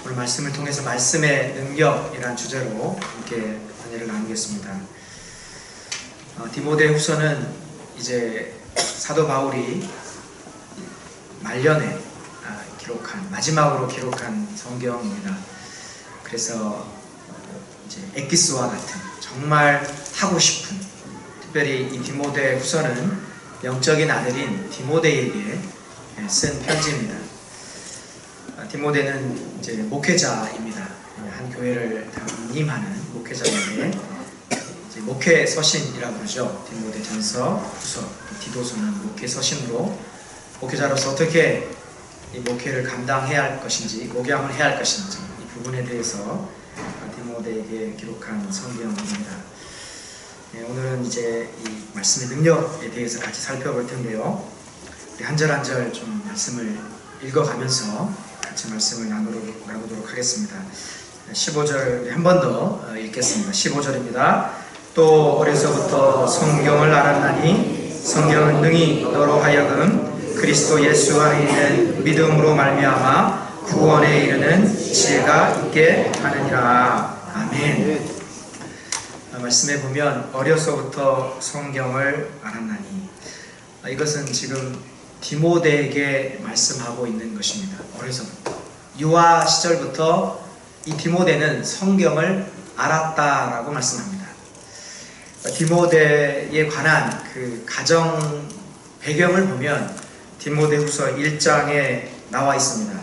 오늘 말씀을 통해서 말씀의 능력이라는 주제로 함께 은혜를 나누겠습니다. 디모데 후서는 이제 사도 바울이 말년에 마지막으로 기록한 성경입니다. 그래서 이제 엑기스와 같은 정말 하고 싶은, 특별히 이 디모데 후서는 영적인 아들인 디모데에게 쓴 편지입니다. 디모데는 이제 목회자입니다. 한 교회를 담임하는 목회자인데 이제 목회 서신이라고 그러죠. 디모데 전서, 후서, 디도서는 목회 서신으로 목회자로서 어떻게 이 목회를 감당해야 할 것인지, 목양을 해야 할 것인지 이 부분에 대해서 디모데에게 기록한 성경입니다. 오늘은 이제 이 말씀의 능력에 대해서 같이 살펴볼 텐데요. 우리 한 절 한 절 좀 말씀을 읽어가면서 같이 말씀을 나누도록 하겠습니다. 15절 한 번 더 읽겠습니다. 15절입니다. 또 어려서부터 성경을 알았나니 성경은 능히 너로 하여금 그리스도 예수 안에 있는 믿음으로 말미암아 구원에 이르는 지혜가 있게 하느니라. 아멘. 말씀에 보면 어려서부터 성경을 알았나니, 이것은 지금 디모데에게 말씀하고 있는 것입니다. 어려서부터, 유아 시절부터 이 디모데는 성경을 알았다라고 말씀합니다. 디모데에 관한 그 가정 배경을 보면 디모데후서 1장에 나와 있습니다.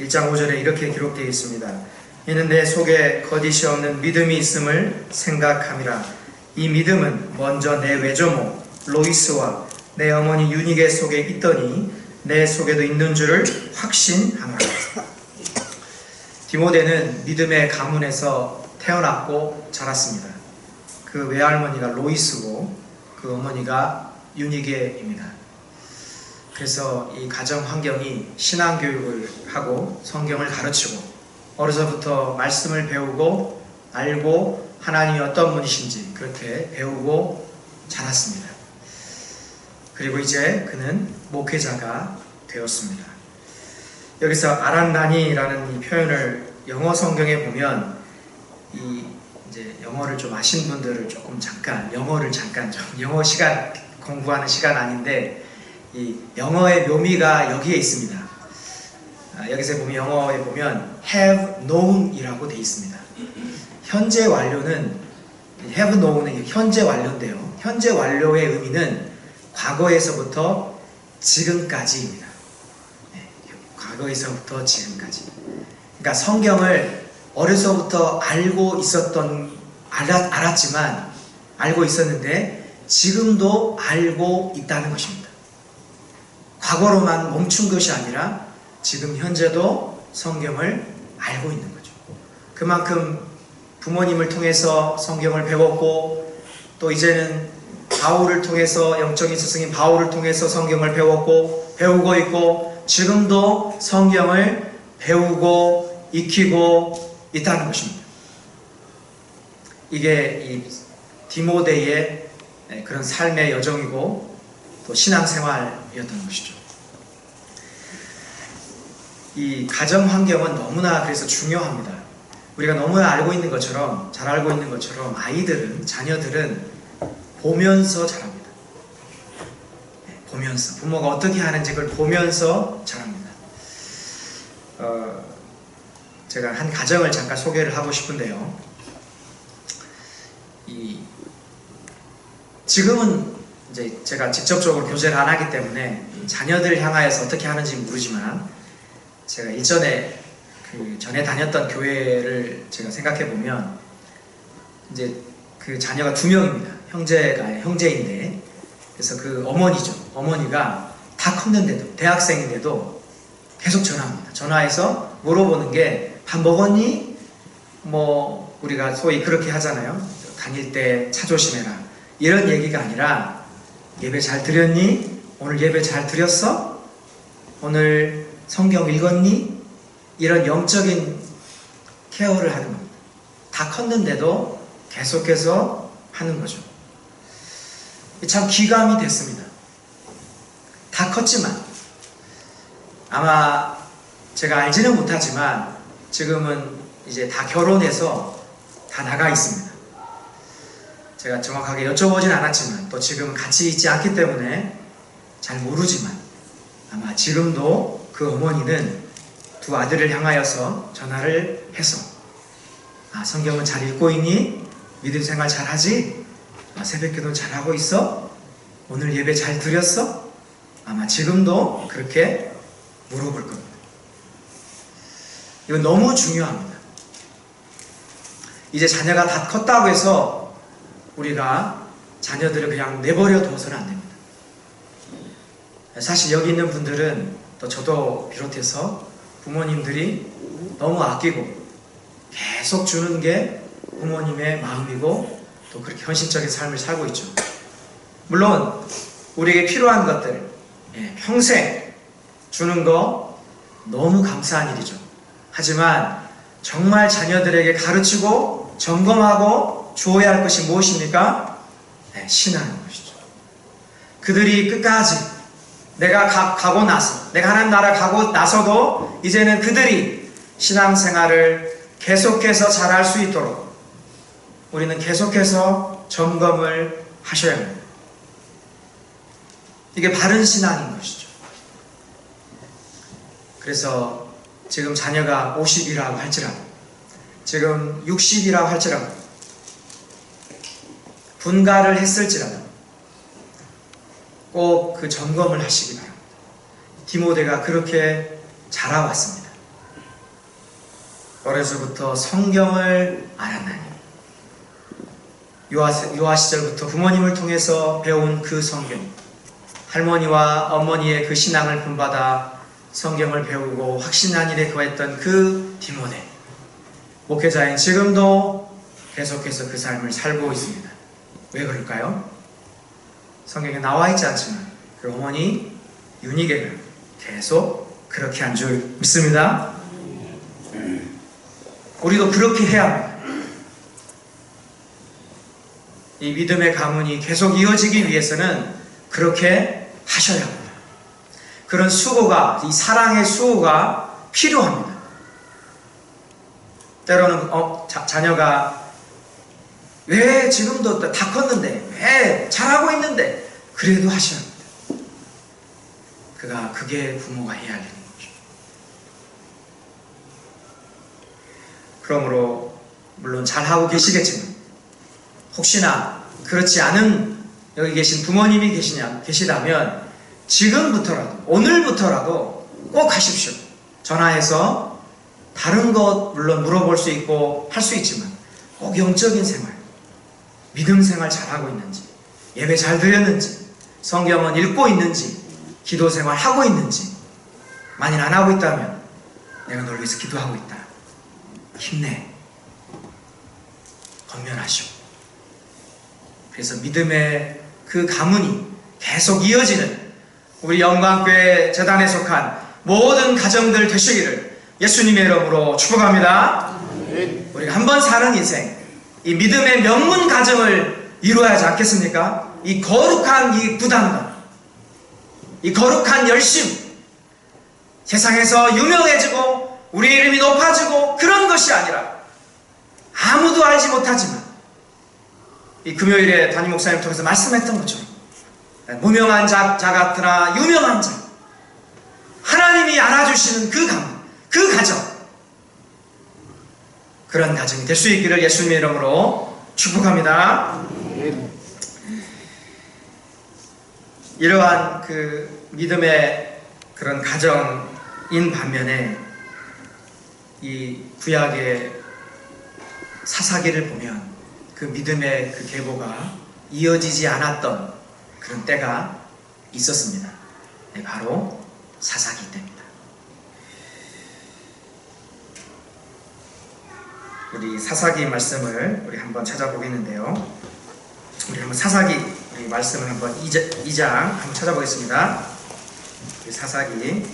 1장 5절에 이렇게 기록되어 있습니다. 이는 내 속에 거짓이 없는 믿음이 있음을 생각함이라. 이 믿음은 먼저 내 외조모 로이스와 내 어머니 유니게 속에 있더니 내 속에도 있는 줄을 확신하노라. 디모데는 믿음의 가문에서 태어났고 자랐습니다. 그 외할머니가 로이스고 그 어머니가 유니게입니다. 그래서 이 가정 환경이 신앙교육을 하고 성경을 가르치고 어려서부터 말씀을 배우고 알고 하나님이 어떤 분이신지 그렇게 배우고 자랐습니다. 그리고 이제 그는 목회자가 되었습니다. 여기서 알았나니라는 이 표현을 영어 성경에 보면 이제 영어를 좀 아신 분들을 영어를 잠깐 영어 시간 공부하는 시간 아닌데 이 영어의 묘미가 여기에 있습니다. 여기서 보면 영어에 보면 have known이라고 되어 있습니다. 현재 완료는 have known은 현재 완료인데요. 현재 완료의 의미는 과거에서부터 지금까지입니다. 과거에서부터 지금까지. 그러니까 성경을 어려서부터 알고 있었는데 지금도 알고 있다는 것입니다. 과거로만 멈춘 것이 아니라 지금 현재도 성경을 알고 있는 거죠. 그만큼 부모님을 통해서 성경을 배웠고, 또 이제는 바울을 통해서, 영적인 스승인 바울을 통해서 성경을 배우고 있고, 지금도 성경을 배우고 익히고 있다는 것입니다. 이게 이 디모데의 그런 삶의 여정이고 또 신앙생활이었던 것이죠. 이 가정 환경은 너무나 그래서 중요합니다. 우리가 너무나 잘 알고 있는 것처럼 자녀들은 보면서 자랍니다. 보면서 부모가 어떻게 하는지 그걸 보면서 자랍니다. 제가 한 가정을 잠깐 소개를 하고 싶은데요. 지금은 이제 제가 직접적으로 교제를 안 하기 때문에 자녀들 향하여서 어떻게 하는지 모르지만, 제가 이전에 전에 다녔던 교회를 제가 생각해 보면 이제 그 자녀가 2명입니다. 형제인데, 그래서 그 어머니가 다 컸는데도, 대학생인데도 계속 전화합니다. 전화해서 물어보는 게, 밥 먹었니? 우리가 소위 그렇게 하잖아요. 다닐 때 차 조심해라. 이런 얘기가 아니라, 예배 잘 드렸니? 오늘 예배 잘 드렸어? 오늘 성경 읽었니? 이런 영적인 케어를 하는 겁니다. 다 컸는데도 계속해서 하는 거죠. 참 귀감이 됐습니다. 다 컸지만, 아마 제가 알지는 못하지만 지금은 이제 다 결혼해서 다 나가 있습니다. 제가 정확하게 여쭤보진 않았지만 또 지금은 같이 있지 않기 때문에 잘 모르지만 아마 지금도 그 어머니는 두 아들을 향하여서 전화를 해서 성경은 잘 읽고 있니? 믿음 생활 잘 하지? 새벽기도 잘 하고 있어? 오늘 예배 잘 드렸어? 아마 지금도 그렇게 물어볼 겁니다. 이건 너무 중요합니다. 이제 자녀가 다 컸다고 해서 우리가 자녀들을 그냥 내버려 둬서는 안 됩니다. 사실 여기 있는 분들은 또 저도 비롯해서 부모님들이 너무 아끼고 계속 주는 게 부모님의 마음이고 또 그렇게 현실적인 삶을 살고 있죠. 물론 우리에게 필요한 것들 평생 주는 거 너무 감사한 일이죠. 하지만 정말 자녀들에게 가르치고 점검하고 주어야 할 것이 무엇입니까? 신앙인 것이죠. 그들이 끝까지 내가 가고 나서, 내가 하나님 나라 가고 나서도 이제는 그들이 신앙생활을 계속해서 잘할 수 있도록 우리는 계속해서 점검을 하셔야 합니다. 이게 바른 신앙인 것이죠. 그래서 지금 자녀가 50이라고 할지라도, 지금 60이라고 할지라도, 분가를 했을지라도 꼭 그 점검을 하시기 바랍니다. 디모데가 그렇게 자라왔습니다. 어려서부터 성경을 알았나니 유아 시절부터 부모님을 통해서 배운 그 성경, 할머니와 어머니의 그 신앙을 본받아 성경을 배우고 확신한 일에 거했던 그 디모데, 목회자인 지금도 계속해서 그 삶을 살고 있습니다. 왜 그럴까요? 성경에 나와 있지 않지만 그 어머니 유니게가 계속 그렇게 한 줄 믿습니다. 우리도 그렇게 해야 합니다. 이 믿음의 가문이 계속 이어지기 위해서는 그렇게 하셔야 합니다. 그런 수고가, 이 사랑의 수고가 필요합니다. 때로는 자녀가 왜 지금도 다 컸는데, 왜 잘하고 있는데, 그래도 하셔야 합니다. 그게 부모가 해야 할 일인 거죠. 그러므로 물론 잘하고 계시겠지만 혹시나 그렇지 않은 여기 계신 부모님이 계시다면 지금부터라도, 오늘부터라도 꼭 하십시오. 전화해서 다른 것 물론 물어볼 수 있고 할 수 있지만 꼭 영적인 생활, 믿음 생활 잘하고 있는지, 예배 잘 드렸는지, 성경은 읽고 있는지, 기도 생활 하고 있는지, 만일 안 하고 있다면 내가 널 위해서 기도하고 있다. 힘내. 건면하시오. 그래서 믿음의 그 가문이 계속 이어지는 우리 영광교회 재단에 속한 모든 가정들 되시기를 예수님의 이름으로 축복합니다. 우리가 한번 사는 인생, 이 믿음의 명문 가정을 이루어야 하지 않겠습니까? 이 거룩한 이 부담감, 이 거룩한 열심, 세상에서 유명해지고 우리 이름이 높아지고 그런 것이 아니라 아무도 알지 못하지만 이 금요일에 담임 목사님 통해서 말씀했던 것처럼 무명한 자 같으나 유명한 자, 하나님이 알아주시는 그 가문, 그 가정, 그런 가정이 될 수 있기를 예수님의 이름으로 축복합니다. 이러한 그 믿음의 그런 가정인 반면에 이 구약의 사사기를 보면 그 믿음의 그 계보가 이어지지 않았던 그런 때가 있었습니다. 네, 바로 사사기 때입니다. 우리 사사기 말씀을 우리 한번 찾아보겠는데요. 우리 한번 사사기 우리 말씀을 한번 2장 한번 찾아보겠습니다. 우리 사사기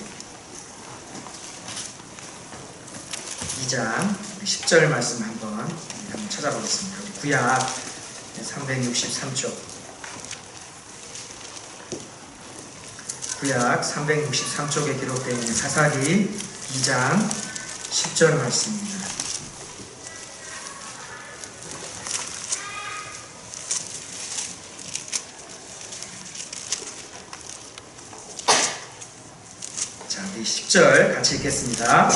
2장 10절 말씀 한번 찾아보겠습니다. 구약 363쪽, 구약 363쪽에 기록되어 있는 사사기 2장 10절 말씀입니다. 자, 우리 10절 같이 읽겠습니다.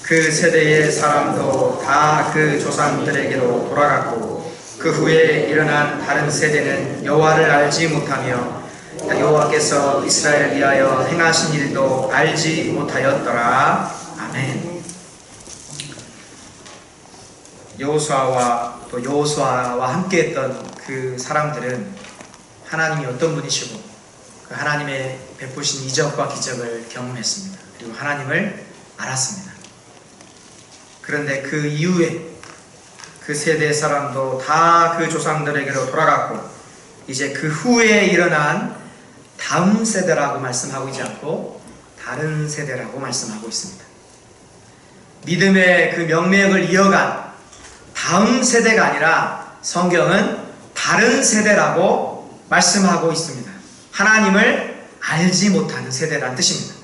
그 세대의 사람도 다 그 조상들에게로 돌아갔고 그 후에 일어난 다른 세대는 여호와를 알지 못하며 여호와께서 이스라엘을 위하여 행하신 일도 알지 못하였더라. 아멘. 여호수아와 함께했던 그 사람들은 하나님이 어떤 분이시고 그 하나님의 베푸신 이적과 기적을 경험했습니다. 그리고 하나님을 알았습니다. 그런데 그 이후에 그 세대 사람도 다 그 조상들에게로 돌아갔고 이제 그 후에 일어난 다음 세대라고 말씀하고 있지 않고 다른 세대라고 말씀하고 있습니다. 믿음의 그 명맥을 이어간 다음 세대가 아니라 성경은 다른 세대라고 말씀하고 있습니다. 하나님을 알지 못하는 세대란 뜻입니다.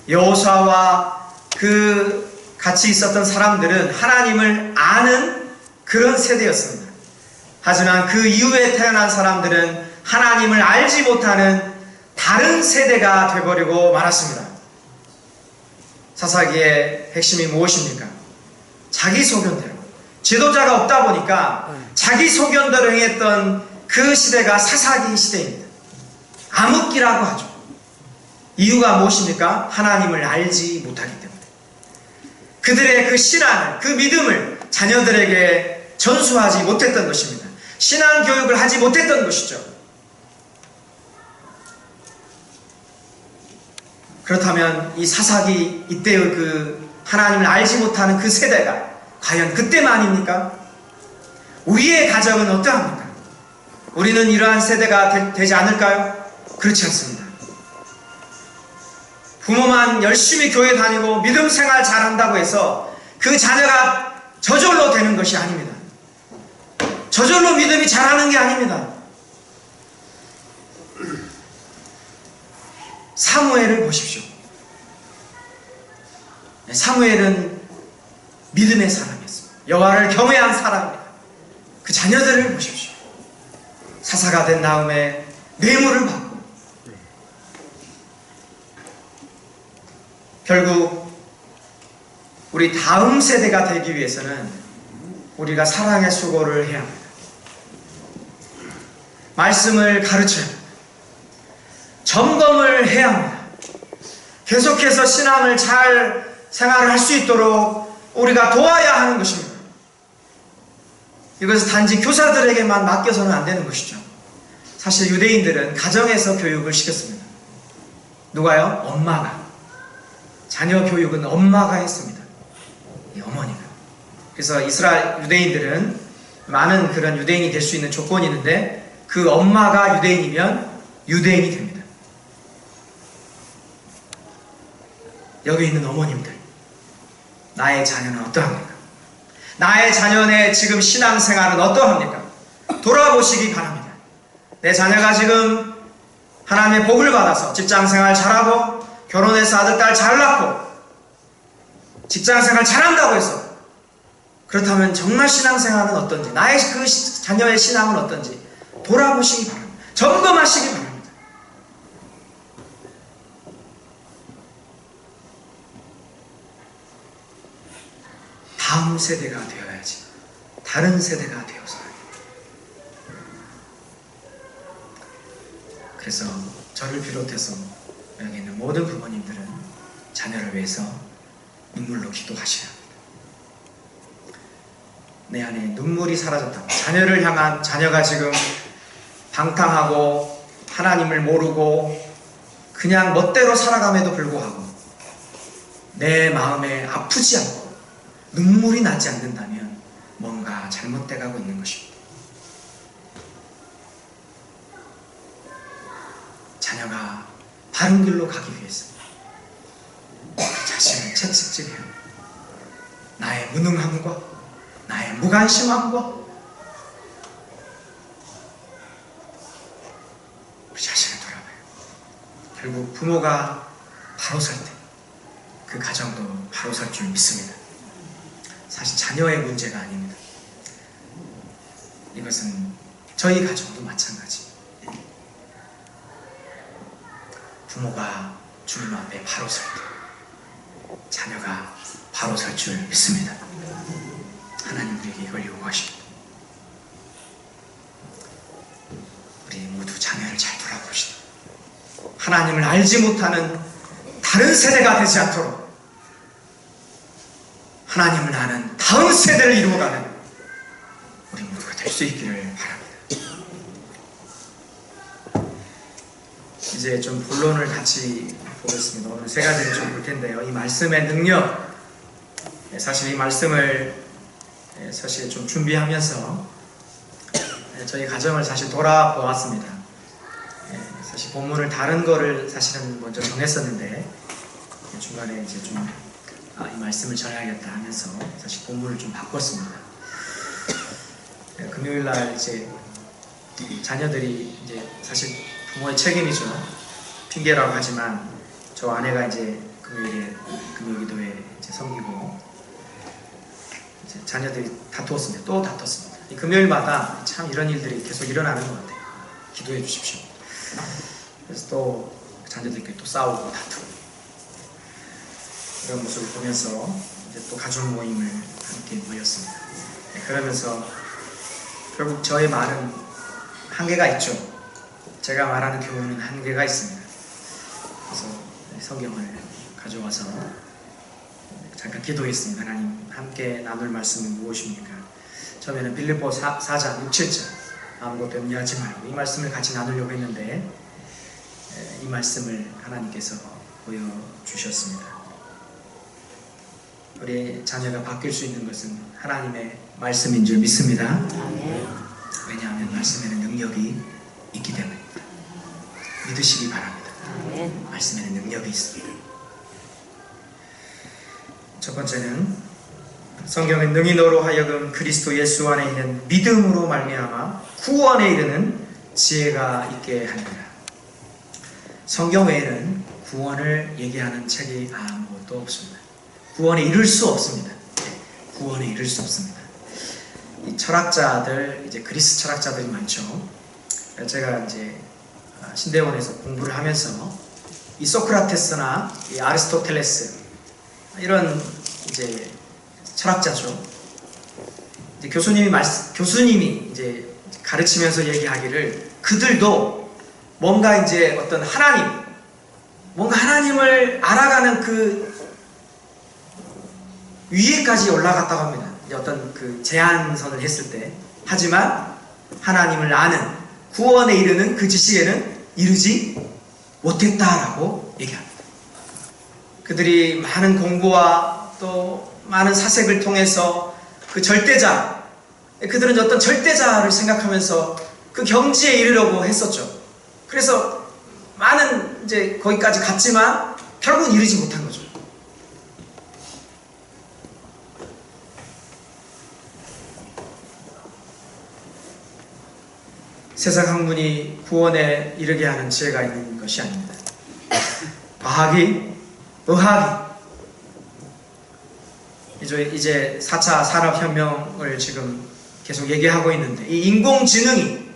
여호수아와 그 같이 있었던 사람들은 하나님을 아는 그런 세대였습니다. 하지만 그 이후에 태어난 사람들은 하나님을 알지 못하는 다른 세대가 되어버리고 말았습니다. 사사기의 핵심이 무엇입니까? 자기 소견대로, 지도자가 없다 보니까 자기 소견대로 행했던 그 시대가 사사기 시대입니다. 암흑기라고 하죠. 이유가 무엇입니까? 하나님을 알지 못하기 때문에. 그들의 그 신앙을, 그 믿음을 자녀들에게 전수하지 못했던 것입니다. 신앙 교육을 하지 못했던 것이죠. 그렇다면 이 사사기 이때의 그 하나님을 알지 못하는 그 세대가 과연 그때만입니까? 우리의 가정은 어떠합니까? 우리는 이러한 세대가 되지 않을까요? 그렇지 않습니다. 부모만 열심히 교회 다니고 믿음 생활 잘한다고 해서 그 자녀가 저절로 되는 것이 아닙니다. 저절로 믿음이 자라는 게 아닙니다. 사무엘을 보십시오. 사무엘은 믿음의 사람이었습니다. 여호와를 경외한 사람입니다. 그 자녀들을 보십시오. 사사가 된 다음에 뇌물을 받고 결국 우리 다음 세대가 되기 위해서는 우리가 사랑의 수고를 해야 합니다. 말씀을 가르쳐야 합니다. 점검을 해야 합니다. 계속해서 신앙을 잘 생활을 할 수 있도록 우리가 도와야 하는 것입니다. 이것은 단지 교사들에게만 맡겨서는 안 되는 것이죠. 사실 유대인들은 가정에서 교육을 시켰습니다. 누가요? 엄마가. 자녀 교육은 엄마가 했습니다. 이 어머니가. 그래서 이스라엘 유대인들은 많은 그런 유대인이 될 수 있는 조건이 있는데 그 엄마가 유대인이면 유대인이 됩니다. 여기 있는 어머님들, 나의 자녀는 어떠합니까? 나의 자녀의 지금 신앙생활은 어떠합니까? 돌아보시기 바랍니다. 내 자녀가 지금 하나님의 복을 받아서 직장생활 잘하고 결혼해서 아들, 딸 잘 낳고 직장생활 잘한다고 해서 그렇다면 정말 신앙생활은 어떤지, 나의 그 자녀의 신앙은 어떤지 돌아보시기 바랍니다. 점검하시기 바랍니다. 다음 세대가 되어야지 다른 세대가 되어서. 그래서 저를 비롯해서 여기 있는 모든 부모님들은 자녀를 위해서 눈물로 기도하셔야 합니다. 내 안에 눈물이 사라졌다. 자녀를 향한, 자녀가 지금 방탕하고 하나님을 모르고 그냥 멋대로 살아감에도 불구하고 내 마음에 아프지 않고 눈물이 나지 않는다면 뭔가 잘못돼 가고 있는 것입니다. 자녀가 바른 길로 가기 위해서 자신을 채찍질해야 합니다. 나의 무능함과 나의 무관심함과 우리 자신을 돌아봐요. 결국 부모가 바로 설 때 그 가정도 바로 설 줄 믿습니다. 사실 자녀의 문제가 아닙니다. 이것은 저희 가정도 마찬가지. 부모가 주님 앞에 바로 설 때 자녀가 바로 설 줄 믿습니다. 하나님 우리에게 이걸 요구하십니다. 우리 모두 자녀를 잘 돌아봅시다. 하나님을 알지 못하는 다른 세대가 되지 않도록 하나님을 아는 다음 세대를 이루어가는 우리 모두가 될 수 있기를 바랍니다. 이제 좀 본론을 같이 보겠습니다. 오늘 세 가지를 좀 볼 텐데요. 이 말씀의 능력, 사실 이 말씀을 사실 좀 준비하면서 저희 가정을 사실 돌아보았습니다. 사실 본문을 다른 거를 사실은 먼저 정했었는데 중간에 이제 좀 이 말씀을 전해야겠다 하면서 사실 본문을 좀 바꿨습니다. 금요일 날 이제 자녀들이 이제 사실 부모의 책임이죠. 핑계라고 하지만 저 아내가 이제 금요일에 금요기도에 이제 섬기고 이제 자녀들이 다투었습니다. 또 다퉜습니다. 이 금요일마다 참 이런 일들이 계속 일어나는 것 같아요. 기도해 주십시오. 그래서 또 자녀들끼리 또 싸우고 다투고 그런 모습을 보면서 이제 또 가족 모임을 함께 모였습니다. 그러면서 결국 저의 말은 한계가 있죠. 제가 말하는 교훈은 한계가 있습니다. 그래서 성경을 가져와서 잠깐 기도했습니다. 하나님 함께 나눌 말씀은 무엇입니까? 처음에는 빌립보 4장 6, 7절 아무것도 염려하지 말고 이 말씀을 같이 나누려고 했는데 이 말씀을 하나님께서 보여주셨습니다. 우리 자녀가 바뀔 수 있는 것은 하나님의 말씀인 줄 믿습니다. 왜냐하면 말씀에는 능력이 있기 때문입니다. 믿으시기 바랍니다. 말씀에는 능력이 있습니다. 첫 번째는 성경은 능히 너로 하여금 그리스도 예수 안에 있는 믿음으로 말미암아 구원에 이르는 지혜가 있게 하느니라. 성경 외에는 구원을 얘기하는 책이 아무것도 없습니다. 구원에 이를 수 없습니다. 구원에 이를 수 없습니다. 이 철학자들, 이제 그리스 철학자들이 많죠. 제가 이제 신대원에서 공부를 하면서 이 소크라테스나 이 아리스토텔레스 이런 이제 철학자죠. 이제 교수님이 이제 가르치면서 얘기하기를 그들도 뭔가 이제 어떤 뭔가 하나님을 알아가는 그 위에까지 올라갔다고 합니다. 어떤 그 제한선을 했을 때. 하지만 하나님을 아는 구원에 이르는 그 지식에는 이르지 못했다라고 얘기합니다. 그들이 많은 공부와 또 많은 사색을 통해서 그 절대자, 그들은 어떤 절대자를 생각하면서 그 경지에 이르려고 했었죠. 그래서 많은 이제 거기까지 갔지만 결국은 이르지 못한 거죠. 세상 학문이 구원에 이르게 하는 지혜가 있는 것이 아닙니다. 과학이, 의학이 이제 4차 산업혁명을 지금 계속 얘기하고 있는데 이 인공지능이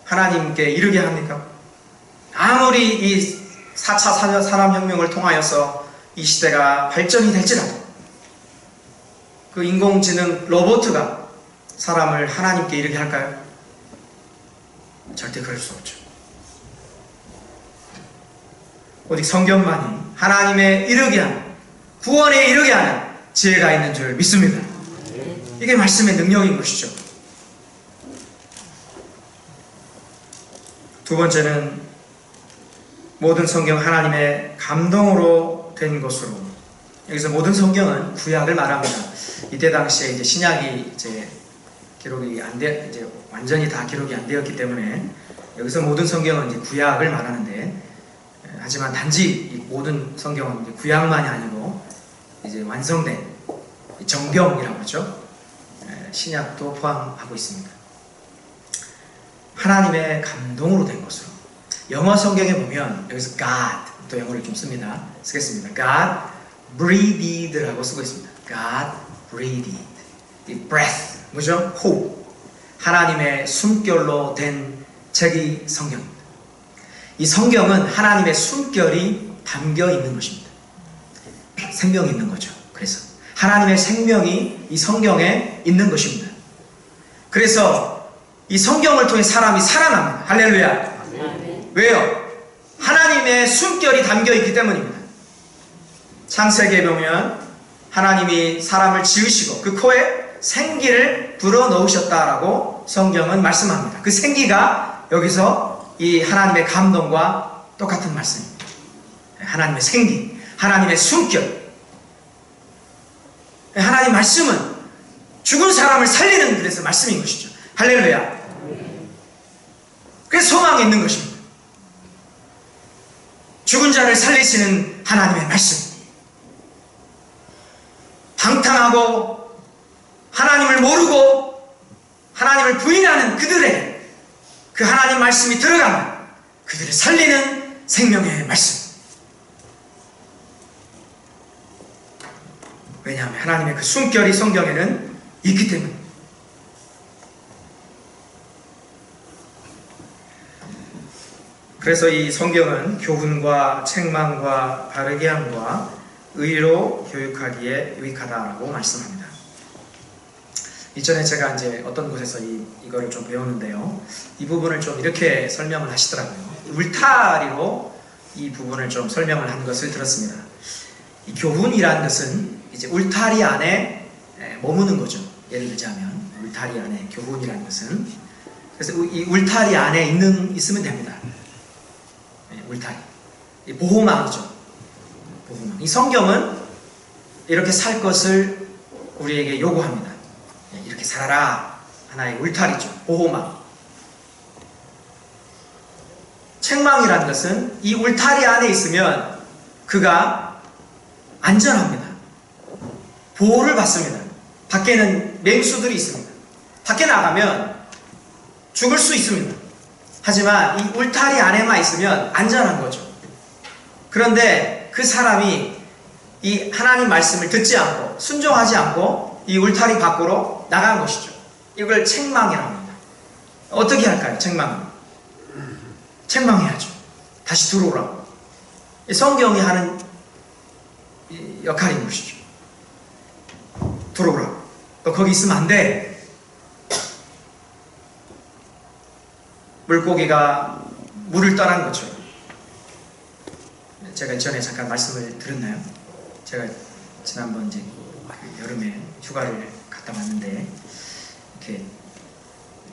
하나님께 이르게 합니까? 아무리 이 4차 산업혁명을 통하여서 이 시대가 발전이 될지라도 그 인공지능 로봇가 사람을 하나님께 이르게 할까요? 절대 그럴 수 없죠. 오직 성경만이 하나님의 이르게 하는, 구원에 이르게 하는 지혜가 있는 줄 믿습니다. 이게 말씀의 능력인 것이죠. 두 번째는 모든 성경 하나님의 감동으로 된 것으로. 여기서 모든 성경은 구약을 말합니다. 이때 당시에 이제 신약이 이제 기록이 이제 완전히 다 기록이 안 되었기 때문에 여기서 모든 성경은 이제 구약을 말하는데, 하지만 단지 이 모든 성경은 이제 구약만이 아니고 이제 완성된 정병이라고 하죠. 신약도 포함하고 있습니다. 하나님의 감동으로 된 것으로. 영어 성경에 보면 여기서 God, 또 영어를 좀 쓰겠습니다. God breathed 라고 쓰고 있습니다. God breathed. 이 breath, 뭐죠? 호흡. 하나님의 숨결로 된 책이 성경입니다. 이 성경은 하나님의 숨결이 담겨 있는 것입니다. 생명이 있는 거죠. 그래서 하나님의 생명이 이 성경에 있는 것입니다. 그래서 이 성경을 통해 사람이 살아납니다. 할렐루야. 왜요? 하나님의 숨결이 담겨 있기 때문입니다. 창세기에 보면 하나님이 사람을 지으시고 그 코에 생기를 불어넣으셨다라고 성경은 말씀합니다. 그 생기가 여기서 이 하나님의 감동과 똑같은 말씀입니다. 하나님의 생기, 하나님의 숨결. 하나님 말씀은 죽은 사람을 살리는 그래서 말씀인 것이죠. 할렐루야. 그래서 소망이 있는 것입니다. 죽은 자를 살리시는 하나님의 말씀. 방탕하고 하나님을 모르고 하나님을 부인하는 그들의 그 하나님 말씀이 들어가면 그들을 살리는 생명의 말씀. 왜냐하면 하나님의 그 숨결이 성경에는 있기 때문입니다. 그래서 이 성경은 교훈과 책망과 바르게 함과 의로 교육하기에 유익하다라고 말씀합니다. 이전에 제가 이제 어떤 곳에서 이거를 좀 배우는데요. 이 부분을 좀 이렇게 설명을 하시더라고요. 울타리로 이 부분을 좀 설명을 한 것을 들었습니다. 이 교훈이라는 것은 이제 울타리 안에 머무는 거죠. 예를 들자면 울타리 안에 교훈이라는 것은 그래서 이 울타리 안에 있으면 됩니다. 울타리. 이 보호막이죠. 보호막. 이 성경은 이렇게 살 것을 우리에게 요구합니다. 이렇게 살아라. 하나의 울타리죠. 보호막. 책망이라는 것은 이 울타리 안에 있으면 그가 안전합니다. 보호를 받습니다. 밖에는 맹수들이 있습니다. 밖에 나가면 죽을 수 있습니다. 하지만 이 울타리 안에만 있으면 안전한 거죠. 그런데 그 사람이 이 하나님 말씀을 듣지 않고 순종하지 않고 이 울타리 밖으로 나간 것이죠. 이걸 책망이라고 합니다. 어떻게 할까요? 책망은? 책망해야죠. 다시 들어오라고. 성경이 하는 역할인 것이죠. 들어오라고. 너 거기 있으면 안 돼. 물고기가 물을 떠난 것처럼. 제가 전에 잠깐 말씀을 드렸나요? 제가 지난번 이제 여름에 휴가를 갔다 왔는데 이렇게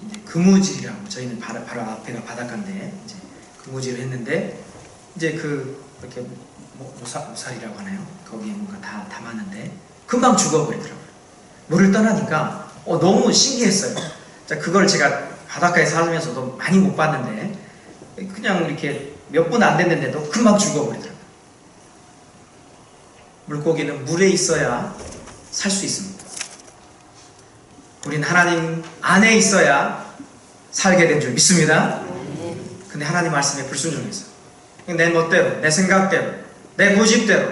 이제 그무질이라고 저희는 바로 앞에가 바닷가인데 이제 그무질을 했는데 이제 이렇게 모살이라고 하나요? 거기에 뭔가 다 담았는데 금방 죽어버리더라고요. 물을 떠나니까 너무 신기했어요. 자, 그걸 제가 바닷가에 살면서도 많이 못 봤는데 그냥 이렇게 몇 분 안 됐는데도 금방 죽어버리더라고요. 물고기는 물에 있어야 살 수 있습니다. 우린 하나님 안에 있어야 살게 된 줄 믿습니다. 근데 하나님 말씀에 불순종해서 내 멋대로, 내 생각대로, 내 고집대로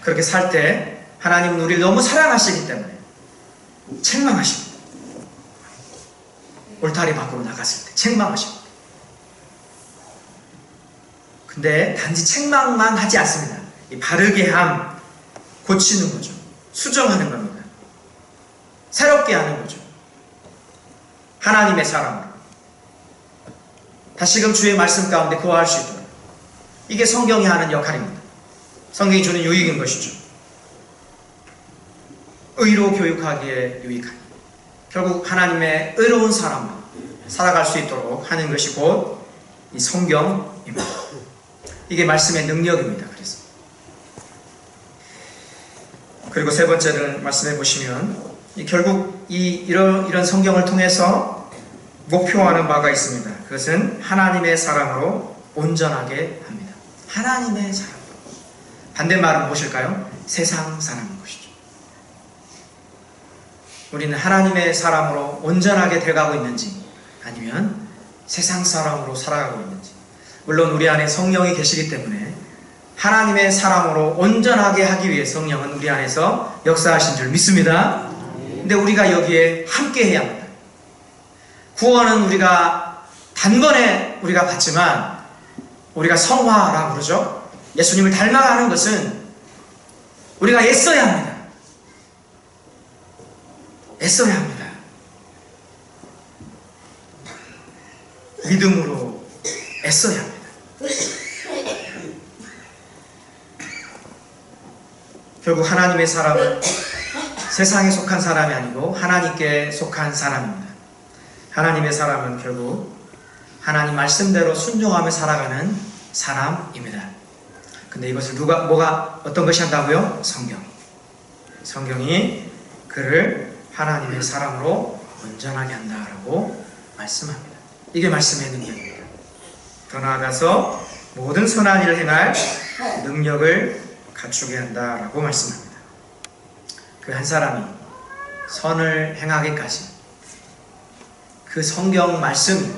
그렇게 살 때 하나님은 우리를 너무 사랑하시기 때문에 책망하십니다. 울타리 밖으로 나갔을 때 책망하십니다. 근데 단지 책망만 하지 않습니다. 이 바르게 함, 고치는 거죠. 수정하는 겁니다. 새롭게 하는 거죠. 하나님의 사랑으로 다시금 주의 말씀 가운데 거할 수 있도록 이게 성경이 하는 역할입니다. 성경이 주는 유익인 것이죠. 의로 교육하기에 유익하니 결국 하나님의 의로운 사람으로 살아갈 수 있도록 하는 것이 곧 이 성경입니다. 이게 말씀의 능력입니다. 그리고 세 번째를 말씀해 보시면 결국 이런 성경을 통해서 목표하는 바가 있습니다. 그것은 하나님의 사람으로 온전하게 합니다. 하나님의 사람. 반대말은 무엇일까요? 세상 사람인 것이죠. 우리는 하나님의 사람으로 온전하게 돼가고 있는지 아니면 세상 사람으로 살아가고 있는지 물론 우리 안에 성령이 계시기 때문에 하나님의 사람으로 온전하게 하기 위해 성령은 우리 안에서 역사하신 줄 믿습니다. 근데 우리가 여기에 함께 해야 합니다. 구원은 우리가 단번에 우리가 받지만 우리가 성화라고 그러죠. 예수님을 닮아가는 것은 우리가 애써야 합니다. 애써야 합니다. 믿음으로 애써야 합니다. 결국 하나님의 사람은 세상에 속한 사람이 아니고 하나님께 속한 사람입니다. 하나님의 사람은 결국 하나님 말씀대로 순종하며 살아가는 사람입니다. 근데 이것을 어떤 것이 한다고요? 성경이 그를 하나님의 사람으로 온전하게 한다라고 말씀합니다. 이게 말씀의 능력입니다. 더 나아가서 모든 선한 일을 행할 능력을 갖추게 한다라고 말씀합니다. 그 한 사람이 선을 행하기까지 그 성경 말씀이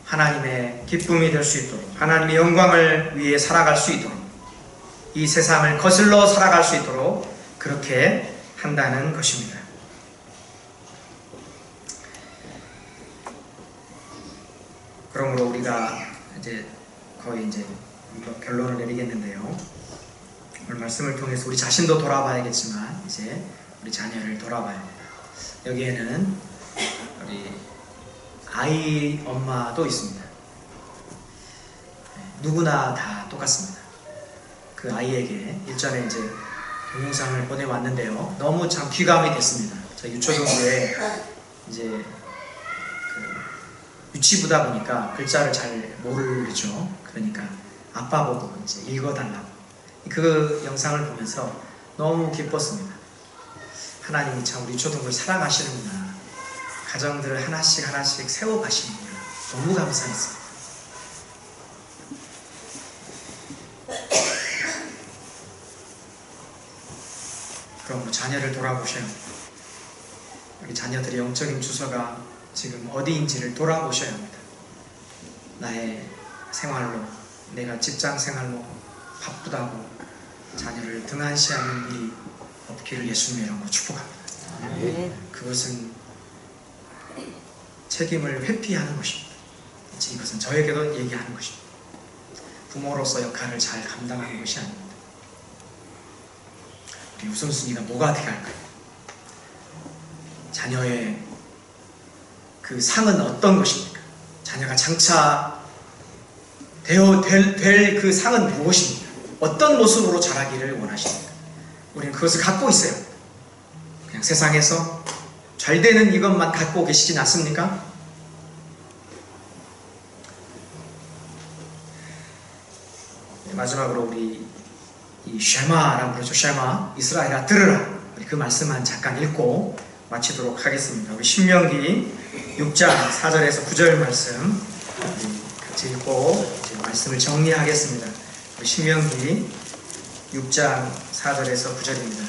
하나님의 기쁨이 될 수 있도록, 하나님의 영광을 위해 살아갈 수 있도록, 이 세상을 거슬러 살아갈 수 있도록 그렇게 한다는 것입니다. 그러므로 우리가 거의 결론을 내리겠는데요. 오늘 말씀을 통해서 우리 자신도 돌아봐야겠지만 이제 우리 자녀를 돌아봐야 합니다. 여기에는 우리 아이 엄마도 있습니다. 누구나 다 똑같습니다. 그 아이에게 일전에 동영상을 보내왔는데요. 너무 참 귀감이 됐습니다. 저희 유초등부에 유치부다 보니까 글자를 잘 모르죠. 그러니까 아빠 보고 읽어달라고. 그 영상을 보면서 너무 기뻤습니다. 하나님이 참 우리 유초등부를 사랑하시는구나. 가정들을 하나씩 세워가시는구나. 너무 감사했습니다. 그럼 자녀를 돌아보셔야 합니다. 우리 자녀들의 영적인 주소가 지금 어디인지를 돌아보셔야 합니다. 나의 생활로, 내가 직장 생활로 바쁘다고 자녀를 등한시하는 일이 없기를 예수님의 이름으로 축복합니다. 그것은 책임을 회피하는 것입니다. 이것은 저에게도 얘기하는 것입니다. 부모로서 역할을 잘 감당하는 것이 아닙니다. 우리 우선순위가 뭐가 어떻게 할까요? 자녀의 그 상은 어떤 것입니까? 자녀가 장차 될 그 상은 무엇입니까? 어떤 모습으로 자라기를 원하십니까? 우리는 그것을 갖고 있어요. 그냥 세상에서 잘 되는 이것만 갖고 계시진 않습니까? 마지막으로 우리 이 쉐마라고 그러죠. 쉐마, 이스라엘아 들으라. 우리 그 말씀만 잠깐 읽고 마치도록 하겠습니다. 우리 신명기 6장 4절에서 9절 말씀 같이 읽고 말씀을 정리하겠습니다. 우리 신명기 6장 4절에서 9절입니다.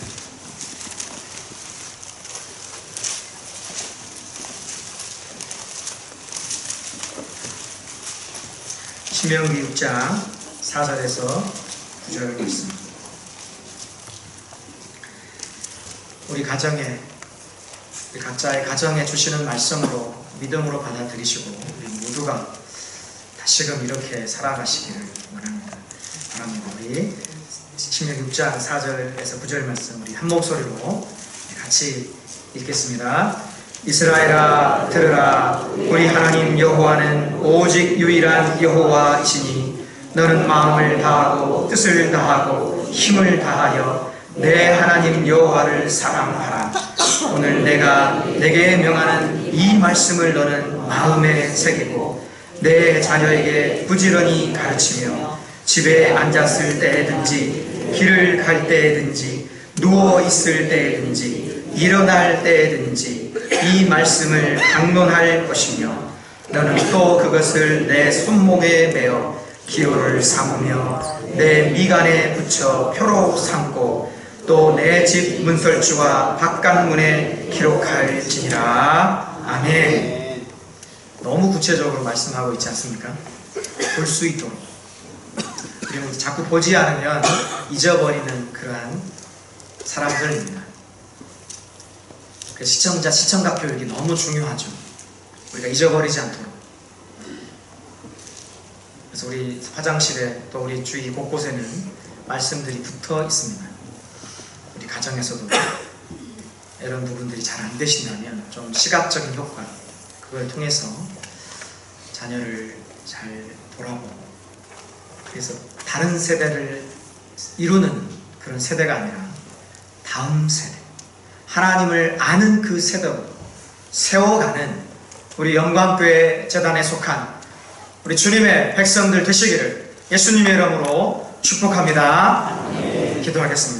신명기 6장 4절에서 9절 말씀. 우리 각자의 가정에 주시는 말씀으로 믿음으로 받아들이시고 우리 모두가 다시금 이렇게 살아가시기를 원합니다. 우리 신명기 6장 4절에서 9절 말씀 우리 한 목소리로 같이 읽겠습니다. 이스라엘아 들으라. 우리 하나님 여호와는 오직 유일한 여호와이시니 너는 마음을 다하고 뜻을 다하고 힘을 다하여 내 하나님 여호와를 사랑하라. 오늘 내가 내게 명하는 이 말씀을 너는 마음에 새기고 내 자녀에게 부지런히 가르치며 집에 앉았을 때든지 길을 갈 때든지 누워 있을 때든지 일어날 때든지 이 말씀을 강론할 것이며 너는 또 그것을 내 손목에 매어 기호를 삼으며 내 미간에 붙여 표로 삼고 또 내 집 문설주와 바깥문에 기록할지니라. 아멘. 너무 구체적으로 말씀하고 있지 않습니까? 볼 수 있도록, 그리고 자꾸 보지 않으면 잊어버리는 그러한 사람들입니다. 그 시청각 교육이 너무 중요하죠. 우리가 잊어버리지 않도록. 그래서 우리 화장실에 또 우리 주위 곳곳에는 말씀들이 붙어 있습니다. 우리 가정에서도 이런 부분들이 잘 안 되신다면 좀 시각적인 효과, 그걸 통해서 자녀를 잘 돌아보고, 그래서 다른 세대를 이루는 그런 세대가 아니라 다음 세대, 하나님을 아는 그 세대로 세워가는 우리 영광교회 재단에 속한 우리 주님의 백성들 되시기를 예수님의 이름으로 축복합니다. 기도하겠습니다.